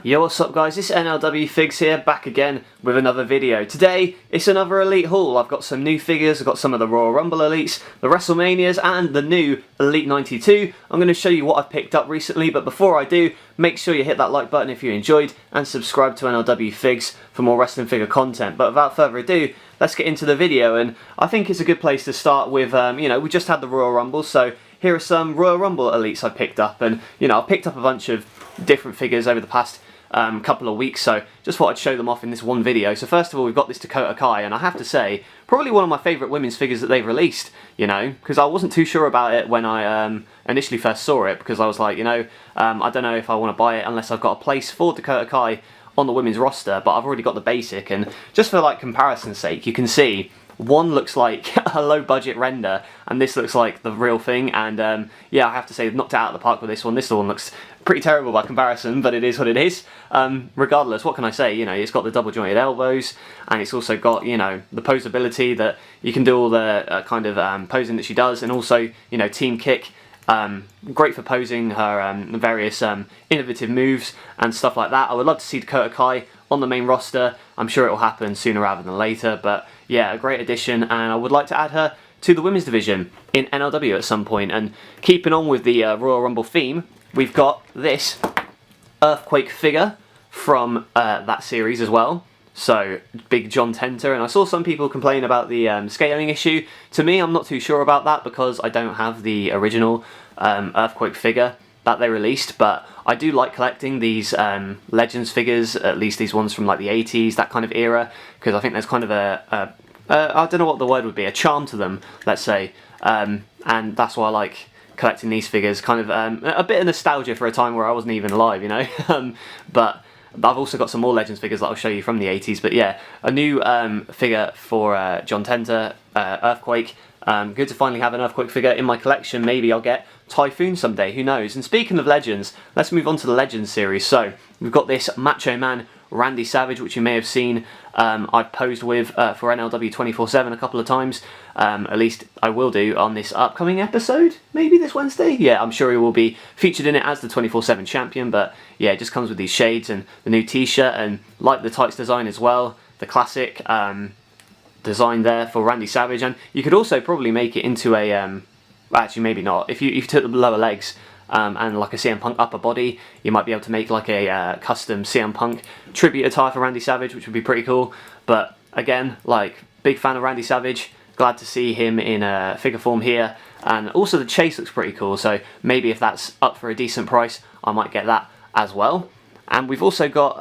Yo, what's up guys, it's NLW Figs here, back again with another video. Today, it's another Elite haul. I've got some new figures, I've got some of the Royal Rumble Elites, the WrestleManias, and the new Elite 92. I'm going to show you what I've picked up recently, but before I do, make sure you hit that like button if you enjoyed, and subscribe to NLW Figs for more wrestling figure content. But without further ado, let's get into the video, and I think it's a good place to start with, we just had the Royal Rumble, so here are some Royal Rumble Elites I picked up, and I've picked up a bunch of different figures over the past couple of weeks, so just thought I'd show them off in this one video. So first of all, we've got this Dakota Kai, and I have to say, probably one of my favourite women's figures that they've released, because I wasn't too sure about it when I initially first saw it, because I was like, I don't know if I want to buy it unless I've got a place for Dakota Kai on the women's roster, but I've already got the basic, and just for like comparison's sake, you can see one looks like a low budget render and this looks like the real thing, and yeah, I have to say they've knocked it out of the park with this one. This one looks pretty terrible by comparison, but it is what it is. Regardless, what can I say? It's got the double jointed elbows, and it's also got, the posability that you can do all the kind of posing that she does, and also, team kick. Great for posing her various innovative moves and stuff like that. I would love to see Dakota Kai on the main roster. I'm sure it will happen sooner rather than later, but yeah, a great addition, and I would like to add her to the women's division in NLW at some point. And keeping on with the Royal Rumble theme, we've got this Earthquake figure from that series as well. So, big John Tenter, and I saw some people complain about the scaling issue. To me, I'm not too sure about that because I don't have the original Earthquake figure that they released, but I do like collecting these Legends figures, at least these ones from like the 80s, that kind of era, because I think there's kind of I don't know what the word would be, a charm to them, let's say, and that's why I like collecting these figures, kind of a bit of nostalgia for a time where I wasn't even alive, but I've also got some more Legends figures that I'll show you from the 80s, but yeah, a new figure for John Tenter, Earthquake. Good to finally have an Earthquake figure in my collection. Maybe I'll get Typhoon someday, who knows. And speaking of Legends, let's move on to the Legends series. So, we've got this Macho Man Randy Savage, which you may have seen I've posed with for NLW 24/7 a couple of times. At least I will do on this upcoming episode, maybe this Wednesday. Yeah, I'm sure he will be featured in it as the 24/7 champion, but yeah, it just comes with these shades and the new t-shirt, and like the tights design as well, the classic design there for Randy Savage. And you could also probably make it into a actually maybe not, if you took the lower legs and like a CM Punk upper body, you might be able to make like a custom CM Punk tribute attire for Randy Savage, which would be pretty cool. But again, like, big fan of Randy Savage, glad to see him in figure form here, and also the chase looks pretty cool, so maybe if that's up for a decent price, I might get that as well. And we've also got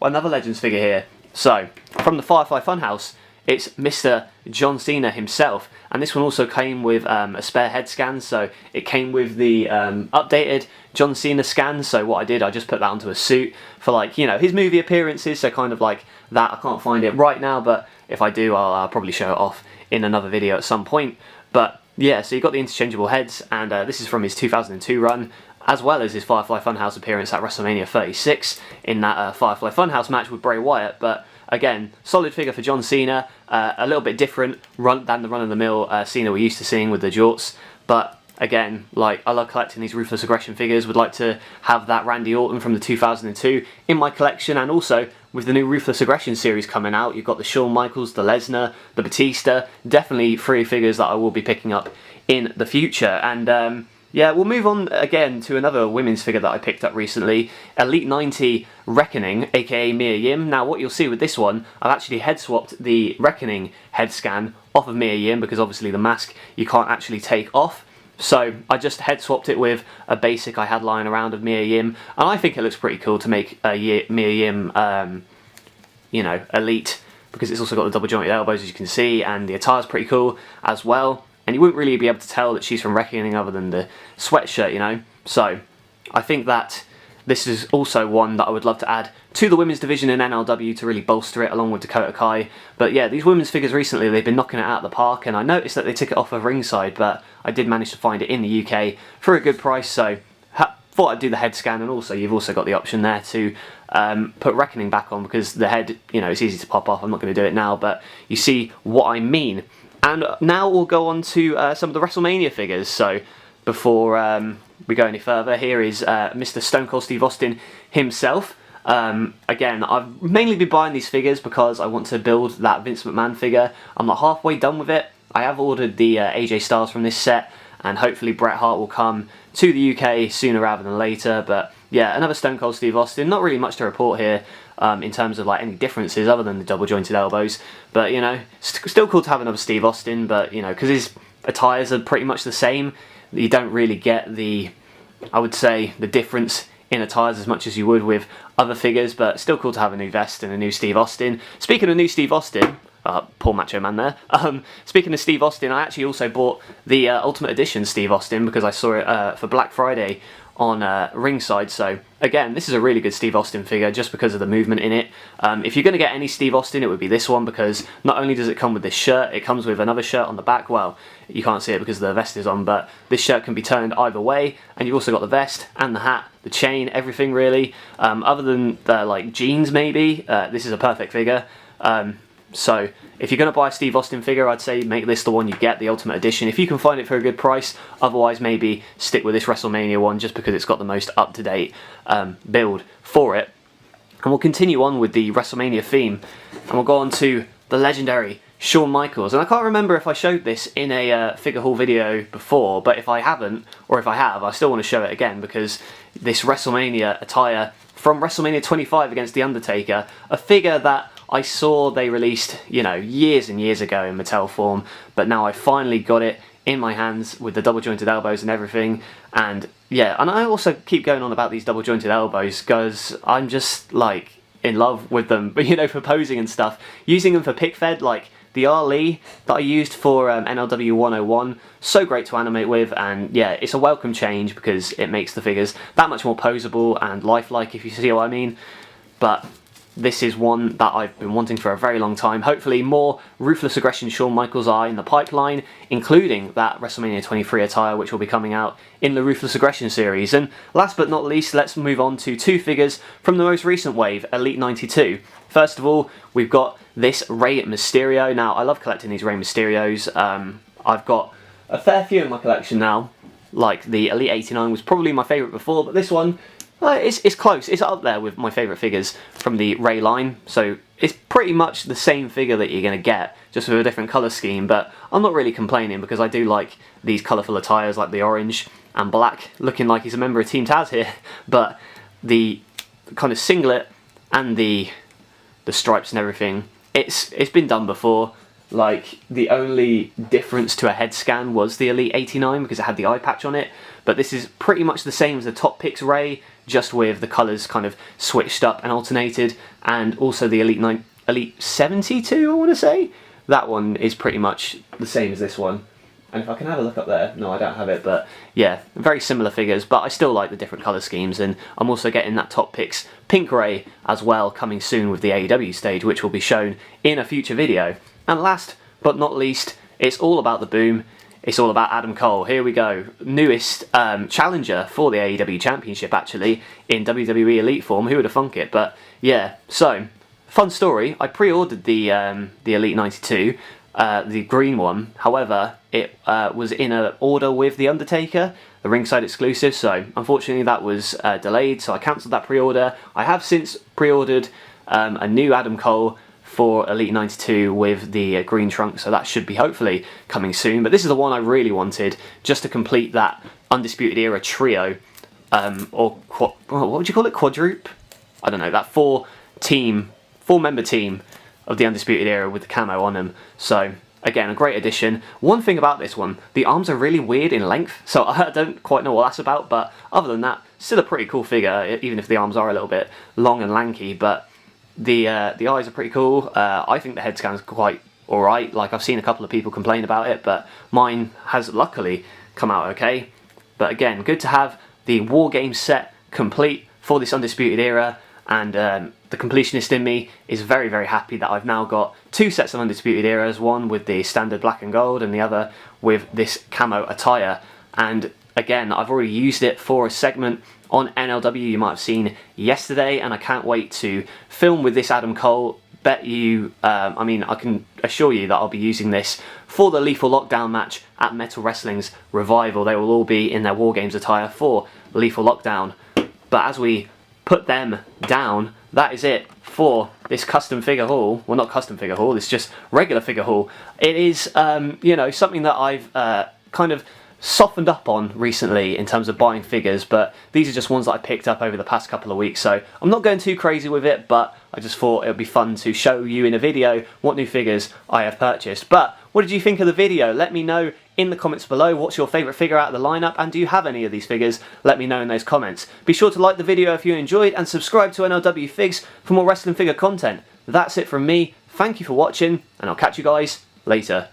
another Legends figure here. So, from the Firefly Funhouse, it's Mr. John Cena himself, and this one also came with a spare head scan, so it came with the updated John Cena scan. So what I did, I just put that onto a suit for, like, his movie appearances, so kind of like that. I can't find it right now, but if I do, I'll probably show it off in another video at some point. But yeah, so you got the interchangeable heads, and this is from his 2002 run, as well as his Firefly Funhouse appearance at WrestleMania 36 in that Firefly Funhouse match with Bray Wyatt. But again, solid figure for John Cena, a little bit different than the run-of-the-mill Cena we're used to seeing with the jorts, but again, like, I love collecting these Ruthless Aggression figures. Would like to have that Randy Orton from the 2002 in my collection, and also with the new Ruthless Aggression series coming out, you've got the Shawn Michaels, the Lesnar, the Batista, definitely 3 figures that I will be picking up in the future. And yeah, we'll move on again to another women's figure that I picked up recently, Elite 90 Reckoning, aka Mia Yim. Now what you'll see with this one, I've actually head swapped the Reckoning head scan off of Mia Yim, because obviously the mask you can't actually take off. So I just head swapped it with a basic I had lying around of Mia Yim, and I think it looks pretty cool to make a Mia Yim, Elite, because it's also got the double jointed elbows, as you can see, and the attire's pretty cool as well. And you wouldn't really be able to tell that she's from Reckoning other than the sweatshirt, So, I think that this is also one that I would love to add to the women's division in NLW to really bolster it, along with Dakota Kai. But yeah, these women's figures recently, they've been knocking it out of the park, and I noticed that they took it off of Ringside, but I did manage to find it in the UK for a good price, so thought I'd do the head scan. And also, you've also got the option there to put Reckoning back on, because the head, it's easy to pop off. I'm not going to do it now, but you see what I mean. And now we'll go on to some of the WrestleMania figures. So before we go any further, here is Mr. Stone Cold Steve Austin himself. Again, I've mainly been buying these figures because I want to build that Vince McMahon figure. I'm not halfway done with it. I have ordered the AJ Styles from this set, and hopefully Bret Hart will come to the UK sooner rather than later. But yeah, another Stone Cold Steve Austin. Not really much to report here in terms of like any differences other than the double jointed elbows. But you know, still cool to have another Steve Austin. But you know, because his attires are pretty much the same, you don't really get the, I would say, the difference in attires as much as you would with other figures. But still cool to have a new vest and a new Steve Austin. Speaking of new Steve Austin, poor Macho Man there. Speaking of Steve Austin, I actually also bought the Ultimate Edition Steve Austin because I saw it for Black Friday on Ringside. So again, this is a really good Steve Austin figure just because of the movement in it. If you're going to get any Steve Austin, it would be this one, because not only does it come with this shirt, it comes with another shirt on the back. Well, you can't see it because the vest is on, but this shirt can be turned either way, and you've also got the vest and the hat, the chain, everything really. Other than the like jeans maybe, this is a perfect figure. So if you're going to buy a Steve Austin figure, I'd say make this the one you get, the Ultimate Edition, if you can find it for a good price. Otherwise, maybe stick with this WrestleMania one just because it's got the most up-to-date build for it. And we'll continue on with the WrestleMania theme, and we'll go on to the legendary Shawn Michaels. And I can't remember if I showed this in a figure haul video before, but if I haven't, or if I have, I still want to show it again, because this WrestleMania attire from WrestleMania 25 against The Undertaker, a figure that I saw they released, you know, years and years ago in Mattel form, but now I finally got it in my hands with the double jointed elbows and everything. And yeah, and I also keep going on about these double jointed elbows because I'm just like in love with them, but you know, for posing and stuff, using them for pick fed, like the Ali that I used for NLW 101, so great to animate with. And yeah, it's a welcome change because it makes the figures that much more posable and lifelike, if you see what I mean. But this is one that I've been wanting for a very long time. Hopefully more Ruthless Aggression Shawn Michaels are in the pipeline, including that WrestleMania 23 attire, which will be coming out in the Ruthless Aggression series. And last but not least, let's move on to two figures from the most recent wave, Elite 92. First of all, we've got this Rey Mysterio. Now, I love collecting these Rey Mysterios. I've got a fair few in my collection now. Like the Elite 89 was probably my favourite before, but this one, it's close. It's up there with my favourite figures from the Rey line. So it's pretty much the same figure that you're going to get, just with a different colour scheme. But I'm not really complaining because I do like these colourful attires, like the orange and black, looking like he's a member of Team Taz here. But the kind of singlet and the stripes and everything, it's been done before. Like, the only difference to a head scan was the Elite 89 because it had the eye patch on it, but this is pretty much the same as the Top Picks Rey, just with the colours kind of switched up and alternated. And also the Elite 72, I want to say, that one is pretty much the same as this one. And if I can have a look up there, no, I don't have it, but yeah, very similar figures, but I still like the different colour schemes. And I'm also getting that Top Picks Pink Rey as well, coming soon with the AEW stage, which will be shown in a future video. And last but not least, it's all about the Boom. It's all about Adam Cole. Here we go. Newest challenger for the AEW Championship, actually, in WWE Elite form. Who would have thunk it? But yeah, so, fun story. I pre-ordered the Elite 92, the green one. However, it was in an order with The Undertaker, the ringside exclusive. So, unfortunately, that was delayed. So I cancelled that pre-order. I have since pre-ordered a new Adam Cole for Elite 92 with the green trunk, so that should be hopefully coming soon. But this is the one I really wanted, just to complete that Undisputed Era trio, or what would you call it, quadruple? I don't know, that four-member team of the Undisputed Era with the camo on them. So again, a great addition. One thing about this one, the arms are really weird in length, so I don't quite know what that's about, but other than that, still a pretty cool figure, even if the arms are a little bit long and lanky. But the eyes are pretty cool. I think the head scan's quite alright. Like, I've seen a couple of people complain about it, but mine has luckily come out okay. But again, good to have the War Games set complete for this Undisputed Era, and the completionist in me is very, very happy that I've now got two sets of Undisputed Eras, one with the standard black and gold and the other with this camo attire. And again, I've already used it for a segment on NLW you might have seen yesterday, and I can't wait to film with this Adam Cole. Bet you, I mean, I can assure you that I'll be using this for the Lethal Lockdown match at Metal Wrestling's Revival. They will all be in their War Games attire for Lethal Lockdown. But as we put them down. That is it for this custom figure haul. Well, not custom figure haul, it's just regular figure haul. It is, you know, something that I've kind of softened up on recently in terms of buying figures, but these are just ones that I picked up over the past couple of weeks, so I'm not going too crazy with it, but I just thought it would be fun to show you in a video what new figures I have purchased. But what did you think of the video? Let me know in the comments below. What's your favourite figure out of the lineup, and do you have any of these figures? Let me know in those comments. Be sure to like the video if you enjoyed, and subscribe to NLW Figs for more wrestling figure content. That's it from me. Thank you for watching, and I'll catch you guys later.